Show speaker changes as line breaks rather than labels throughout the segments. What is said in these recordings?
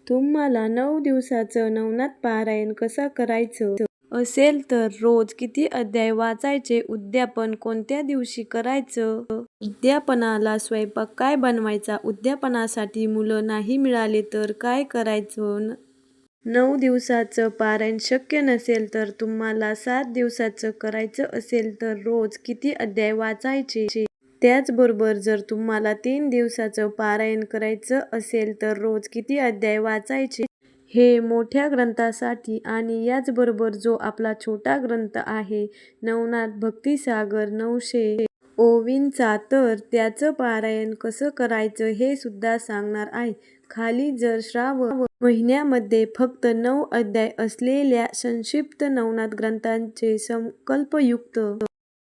तुम्हाला 9 दिवसाचं नवनाथ पारायण कसं करायचं असेल तर रोज किती अध्याय वाचायचे, उद्यापन कोणत्या दिवशी करायचं, उद्यापनाला स्वयंपाक काय बनवायचा, उद्यापनासाठी मुलं नाही मिळाले तर काय करायचं, 9 दिवसाचं पारायण शक्य नसेल तर तुम्हाला 7 दिवसाचं करायचं असेल तर रोज किती अध्याय वाचायचे. त्याचबरोबर जर तुम्हाला 3 दिवसाचं पारायण करायचं असेल तर रोज किती अध्याय वाचायचे हे मोठ्या ग्रंथासाठी आणि याचबरोबर जो आपला छोटा ग्रंथ आहे नवनाथ भक्तिसागर 900 ओवींचा तर त्याचं पारायण कसं करायचं हे सुद्धा सांगणार आहे. खाली जर श्रावण महिन्यामध्ये फक्त 9 अध्याय असलेल्या संक्षिप्त नवनाथ ग्रंथांचे संकल्पयुक्त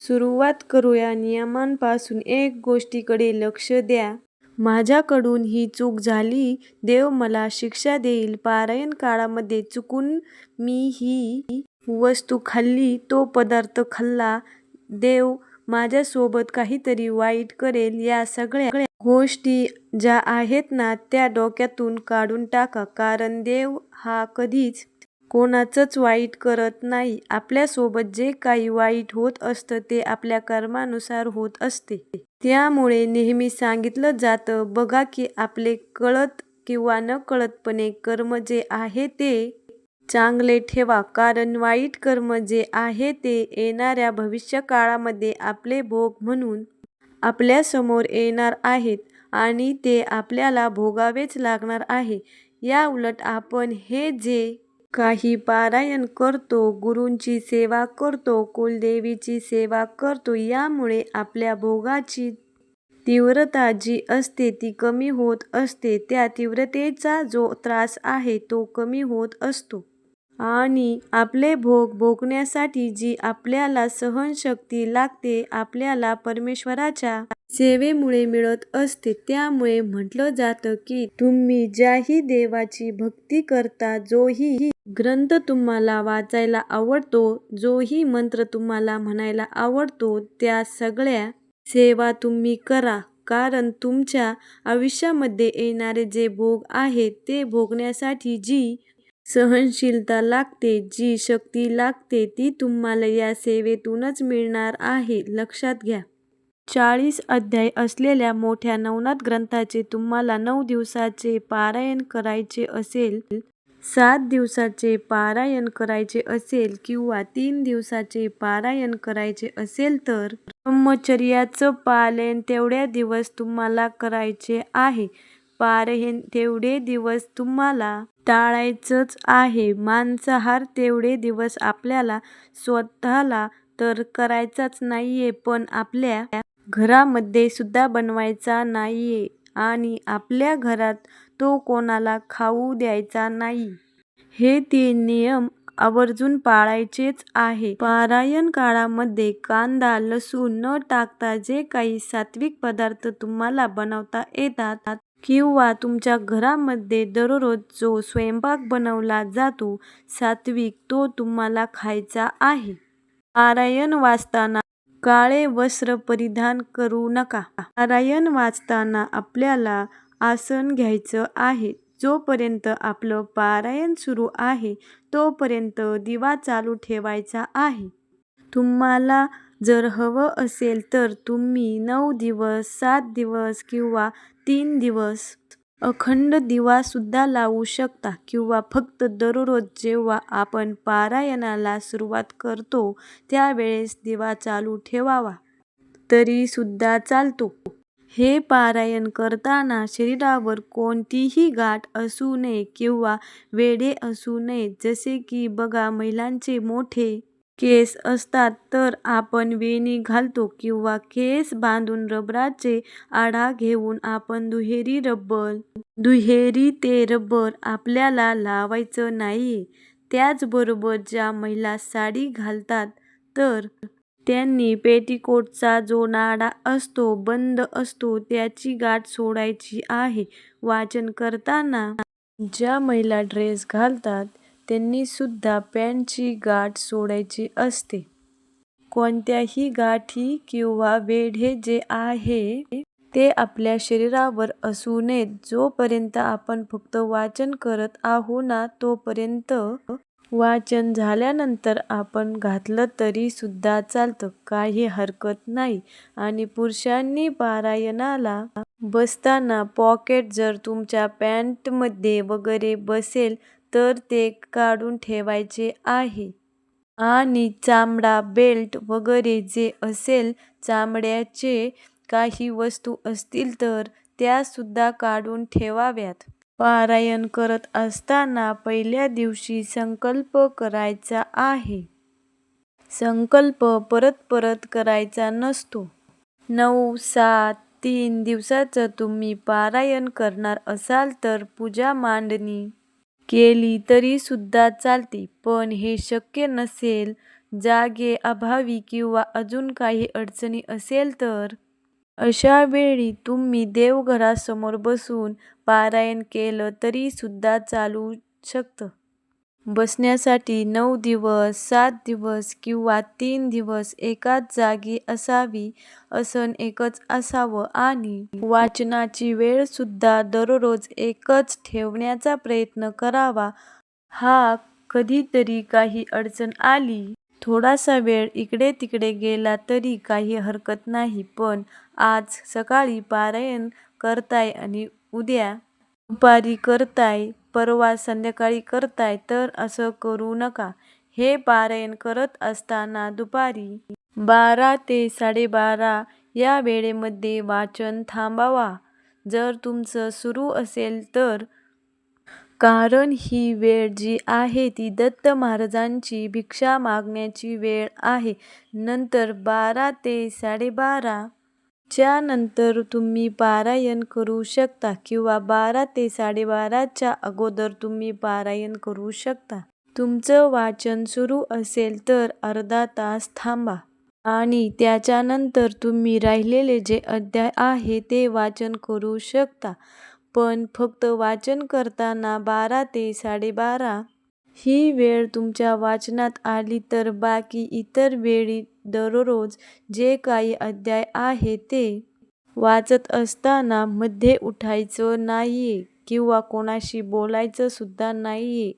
सुरुवात करूया. नियमांपासून एक गोष्टीकडे लक्ष द्या. माझ्याकडून ही चूक झाली, देव मला शिक्षा देईल. पारायण काळामध्ये चुकून मी ही वस्तू खाल्ली, तो पदार्थ खाल्ला, देव माझ्यासोबत काहीतरी वाईट करेल. या सगळ्या गोष्टी ज्या आहेत ना त्या डोक्यातून काढून टाका, कारण देव हा कधीच कोणाचंच वाईट करत नाही. आपल्यासोबत जे काही वाईट होत असतं ते आपल्या कर्मानुसार होत असते. त्यामुळे नेहमी सांगितलं जातं बघा की आपले कळत किंवा न कळतपणे कर्म जे आहे ते चांगले ठेवा, कारण वाईट कर्म जे आहे ते येणाऱ्या भविष्य काळामध्ये आपले भोग म्हणून आपल्यासमोर येणार आहेत आणि ते आपल्याला भोगावेच लागणार आहे. या उलट आपण हे जे काही पारायण करतो, गुरूंची सेवा करतो, कुलदेवीची सेवा करतो, यामुळे आपल्या भोगाची तीव्रता जी असते ती कमी होत असते. त्या तीव्रतेचा जो त्रास आहे तो कमी होत असतो आणि आपले भोग भोगण्यासाठी जी आपल्याला सहनशक्ती लागते आपल्याला परमेश्वराच्या सेवेमुळे मिळत असते. त्यामुळे म्हटलं जातं की तुम्ही ज्याही देवाची भक्ती करता, जोही ग्रंथ तुम्हाला वाचायला आवडतो, जोही मंत्र तुम्हाला म्हणायला आवडतो, त्या सगळ्या सेवा तुम्ही करा, कारण तुमच्या आयुष्यामध्ये येणारे जे भोग आहेत ते भोगण्यासाठी जी सहनशीलता लागते, जी शक्ती लागते ती तुम्हाला या सेवेतूनच मिळणार आहे. लक्षात घ्या. 40 अध्याय असलेल्या मोठ्या नवनाथ ग्रंथाचे तुम्हाला 9 दिवसाचे पारायण करायचे असेल, 7 दिवसाचे पारायण करायचे असेल किंवा 3 दिवसाचे पारायण करायचे असेल तर ब्रह्मचर्याचं पालन तेवढ्या दिवस तुम्हाला करायचे आहे. पारायण तेवढे दिवस तुम्हाला टाळायचंच आहे. मांसाहार तेवढे दिवस आपल्याला स्वतःला तर करायचाच नाहीये, पण आपल्या घरामध्ये सुद्धा बनवायचा नाहीये आणि आपल्या घरात तो कोणाला खाऊ द्यायचा नाही. हे 3 नियम आवर्जून पाळायचेच आहे. पारायण काळामध्ये कांदा लसूण न टाकता जे काही सात्विक पदार्थ तुम्हाला बनवता येतात किंवा तुमच्या घरामध्ये दररोज जो स्वयंपाक बनवला जातो सात्विक, तो तुम्हाला खायचा आहे. पारायण वाचताना काळे वस्त्र परिधान करू नका. पारायण वाचताना आपल्याला आसन घ्यायचं आहे. जोपर्यंत आपलं पारायण सुरू आहे तोपर्यंत दिवा चालू ठेवायचा आहे. तुम्हाला जर हवं असेल तर तुम्ही 9 दिवस, 7 दिवस किंवा 3 दिवस अखंड दिवा सुद्धा लावू शकता किंवा फक्त दररोज जेव्हा आपण पारायणाला सुरुवात करतो त्यावेळेस दिवा चालू ठेवावा तरी सुद्धा चालतो. हे पारायण करताना शरीरावर कोणतीही गाठ असू नये किंवा वेढे असू नये. जसे की बघा, महिलांचे मोठे केस असतात तर आपण वेणी घालतो किंवा केस बांधून रबराचे आढा घेऊन आपण दुहेरी ते रबर आपल्याला लावायचं नाहीये. त्याचबरोबर ज्या महिला साडी घालतात तर त्यांनी पेटिकोटचा जो नाडा असतो, बंद असतो, त्याची गाठ सोडायची आहे. वाचन करताना ज्या महिला ड्रेस घालतात त्यांनी सुद्धा पॅन्टची गाठ सोडायची असते. कोणत्याही गाठी किंवा वेढे जे आहे ते आपल्या शरीरावर असू नयेत. जोपर्यंत आपण फक्त वाचन करत आहो ना तोपर्यंत. वाचन झाल्यानंतर आपण घातलं तरी सुद्धा चालतं, काही हरकत नाही. आणि पुरुषांनी पारायणाला बसताना पॉकेट जर तुमच्या पॅन्टमध्ये वगैरे बसेल तर ते काढून ठेवायचे आहे. आणि चामडा, बेल्ट वगैरे जे असेल, चामड्याचे काही वस्तू असतील तर त्या सुद्धा काढून ठेवाव्यात. पारायण करत असताना पहिल्या दिवशी संकल्प करायचा आहे. संकल्प परत परत करायचा नसतो. 9, 7, 3 दिवसाचं तुम्ही पारायण करणार असाल तर पूजा मांडणी केली तरी सुद्धा चालते. पण हे शक्य नसेल, जागे अभावी किंवा अजून काही अडचणी असेल तर अशा वेळी तुम्ही देवघरासमोर बसून पारायण केलं तरी सुद्धा चालू शकतं. बसण्यासाठी 9 दिवस, 7 दिवस किंवा 3 दिवस एकाच जागी असावी असं एकच असावं आणि वाचनाची वेळ सुद्धा दररोज एकच ठेवण्याचा प्रयत्न करावा. हा कधीतरी काही अडचण आली, थोडासा वेळ इकडे तिकडे गेला तरी काही हरकत नाही. पण आज सकाळी पारायण करताय आणि उद्या दुपारी करताय, परवा संध्याकाळी करताय तर असं करू नका. हे पारायण करत असताना दुपारी 12 ते 12:30 या वेळेमध्ये वाचन थांबवा जर तुमचं सुरू असेल तर. कारण ही वेळ जी आहे ती दत्त महाराजांची भिक्षा मागण्याची वेळ आहे. नंतर 12 ते 12:30 च्या नंतर तुम्ही पारायण करू शकता किंवा 12 ते 12:30 च्या अगोदर तुम्ही पारायण करू शकता. तुमचं वाचन सुरू असेल तर अर्धा तास थांबा आणि त्याच्यानंतर तुम्ही राहिलेले जे अध्याय आहे ते वाचन करू शकता. पण फक्त वाचन करताना 12 ते 12:30 ही वेळ तुमच्या वाचनात आली तर बाकी इतर वेळी दररोज जे काही अध्याय आहे ते वाचत असताना मध्ये उठायचं नाहीये किंवा कोणाशी बोलायचं सुद्धा नाहीये.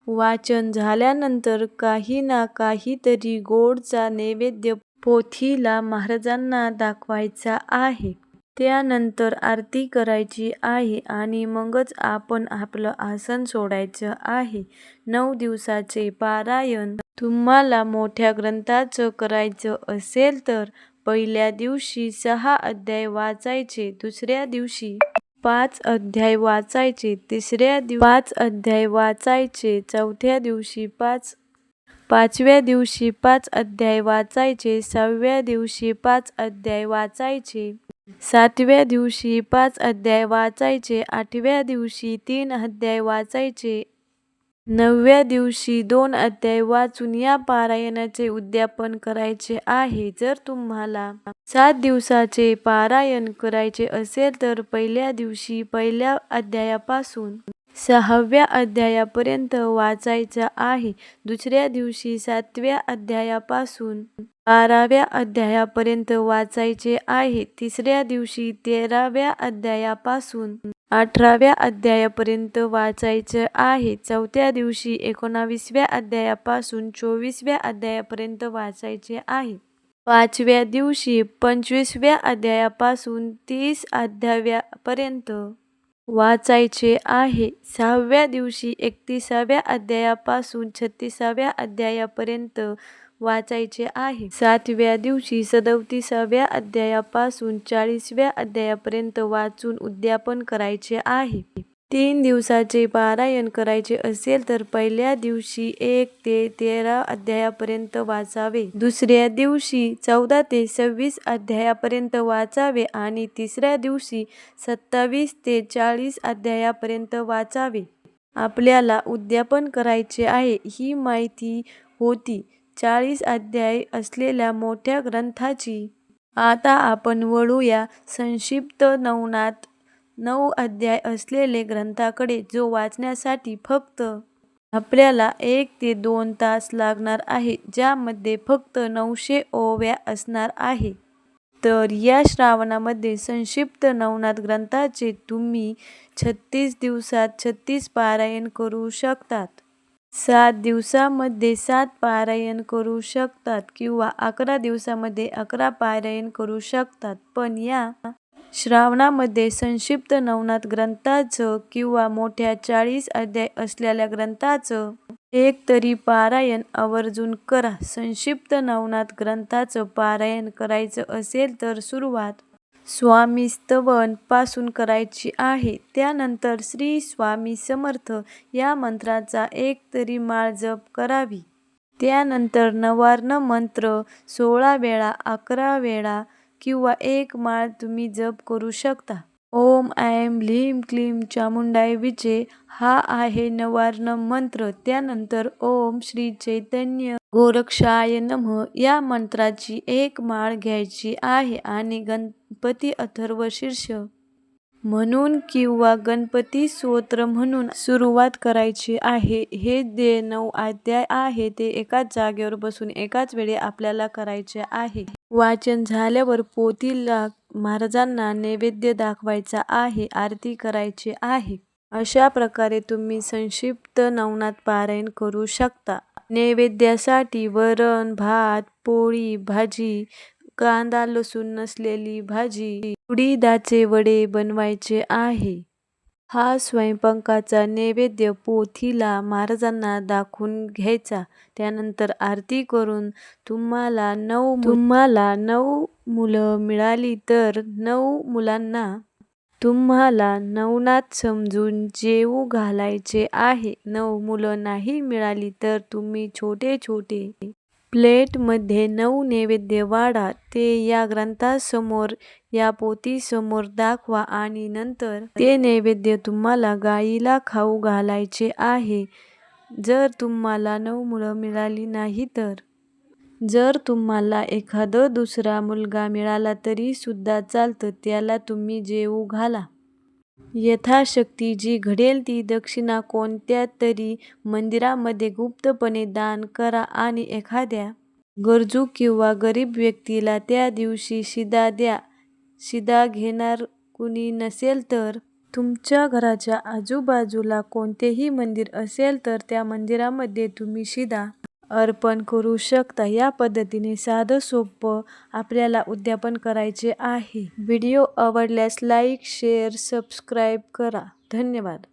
वाचन झाल्यानंतर काही ना काहीतरी गोडचा नैवेद्य पोथीला महाराजांना दाखवायचा आहे. त्यानंतर आरती करायची आहे आणि मगच आपण आपलं आसन सोडायचं आहे. 9 दिवसाचे पारायण तुम्हाला मोठ्या ग्रंथाचं करायचं असेल तर पहिल्या दिवशी 6 अध्याय वाचायचे, दुसऱ्या दिवशी 5 अध्याय वाचायचे, तिसऱ्या दिवशी 5 अध्याय वाचायचे, चौथ्या दिवशी 5, 5व्या दिवशी 5 अध्याय वाचायचे, 6व्या दिवशी 5 अध्याय वाचायचे, 7व्या दिवशी 5 अध्याय वाचायचे, 8व्या दिवशी 3 अध्याय वाचायचे, 9व्या दिवशी 2 अध्याय वाचून या पारायणाचे उद्यापन करायचे आहे. जर तुम्हाला 7 दिवसाचे पारायण करायचे असेल तर पहिल्या दिवशी पहिल्या अध्यायापासून 6व्या अध्यायापर्यंत वाचायचं आहे. दुसऱ्या दिवशी 7व्या अध्यायापासून 12व्या अध्यायापर्यंत वाचायचे आहे. तिसऱ्या दिवशी 13व्या अध्यायापासून 18व्या अध्यायापर्यंत वाचायचं आहे. चौथ्या दिवशी 19व्या अध्यायापासून 24व्या अध्यायापर्यंत वाचायचे आहे. 5व्या दिवशी 25व्या अध्यायापासून 30 अध्यायापर्यंत वाचायचे आहे. 6व्या दिवशी 31व्या अध्यायापासून 36व्या अध्यायापर्यंत वाचायचे आहे. 7व्या दिवशी 37व्या अध्यायापासून 40व्या अध्यायापर्यंत वाचून उद्यापन करायचे आहे. 3 दिवसाचे पारायण करायचे असेल तर पहिल्या दिवशी 1 ते 13 अध्यायापर्यंत वाचावे, दुसऱ्या दिवशी 14 ते 26 अध्यायापर्यंत वाचावे आणि तिसऱ्या दिवशी 27 ते 40 अध्यायापर्यंत वाचावे. आपल्याला उद्यापन करायचे आहे ही माहिती होती 40 अध्याय असलेल्या मोठ्या ग्रंथाची. आता आपण वळूया संक्षिप्त नवनाथ 9 अध्याय असलेले ग्रंथाकडे, जो वाचण्यासाठी फक्त आपल्याला 1 ते 2 तास लागणार आहे, ज्यामध्ये फक्त 900 ओव्या असणार आहे. तर या श्रावणामध्ये संक्षिप्त नवनाथ ग्रंथाचे तुम्ही 36 दिवसात 36 पारायण करू शकतात. 7 दिवसामध्ये 7 पारायण करू शकतात किंवा 11 दिवसामध्ये 11 पारायण करू शकतात. पण या श्रावणामध्ये संक्षिप्त नवनाथ ग्रंथाचं किंवा मोठ्या 40 अध्याय असलेल्या ग्रंथाचं एक तरी पारायण आवर्जून करा. संक्षिप्त नवनाथ ग्रंथाचं पारायण करायचं असेल तर सुरुवात स्वामी स्तवन पासून करायची आहे. त्यानंतर श्री स्वामी समर्थ या मंत्राचा एक तरी माळ जप करावी. त्यानंतर नवार्न मंत्र 16 वेळा 11 वेळा किंवा एक माळ तुम्ही जप करू शकता. ओम ऐं ह्लीं क्लीं चामुंडाय विचे हा आहे नवार्न मंत्र. त्यानंतर ओम श्री चैतन्य गोरक्षाय नमः या मंत्राची एक माळ घ्यायची आहे आणि गणपती अथर्व शीर्ष म्हणून किंवा गणपती स्तोत्र म्हणून सुरुवात करायची आहे. हे जे 9 अध्याय आहे ते एकाच जागेवर बसून एकाच वेळी आपल्याला करायचे आहे. वाचन झाल्यावर पोथीला महाराजांना नैवेद्य दाखवायचा आहे, आरती करायची आहे. अशा प्रकारे तुम्ही संक्षिप्त नवनाथ पारायण करू शकता. नैवेद्यासाठी वरण, भात, पोळी, भाजी, कांदा लसूण नसलेली भाजी, उडीदाचे वडे बनवायचे आहे. हा स्वयंपाकाचा नैवेद्य पोथीला महाराजांना दाखवून घ्यायचा. त्यानंतर आरती करून तुम्हाला 9 मुलं मिळाली तर 9 मुलांना तुम्हाला नवनाथ समजून जेवू घालायचे आहे. 9 मुलं नाही मिळाली तर तुम्ही छोटे छोटे प्लेटमध्ये 9 नैवेद्य वाढा. ते या ग्रंथासमोर या पोथीसमोर दाखवा आणि नंतर ते नैवेद्य तुम्हाला गाईला खाऊ घालायचे आहे. जर तुम्हाला 9 मुलं मिळाली नाही तर जर तुम्हाला एखादा दुसरा मुलगा मिळाला तरी सुद्धा चालतं, त्याला तुम्ही जेवू घाला. यथाशक्ती जी घडेल ती दक्षिणा कोणत्या तरी मंदिरामध्ये गुप्तपणे दान करा आणि एखाद्या गरजू किंवा गरीब व्यक्तीला त्या दिवशी शिदा द्या. शिदा घेणार कुणी नसेल तर तुमच्या घराच्या आजूबाजूला कोणतेही मंदिर असेल तर त्या मंदिरामध्ये तुम्ही शिदा अर्पण करू शकता. या पद्धतीने साधं सोपं आपल्याला उद्यापन करायचे आहे. व्हिडिओ आवडल्यास लाईक, शेअर, सबस्क्राईब करा. धन्यवाद.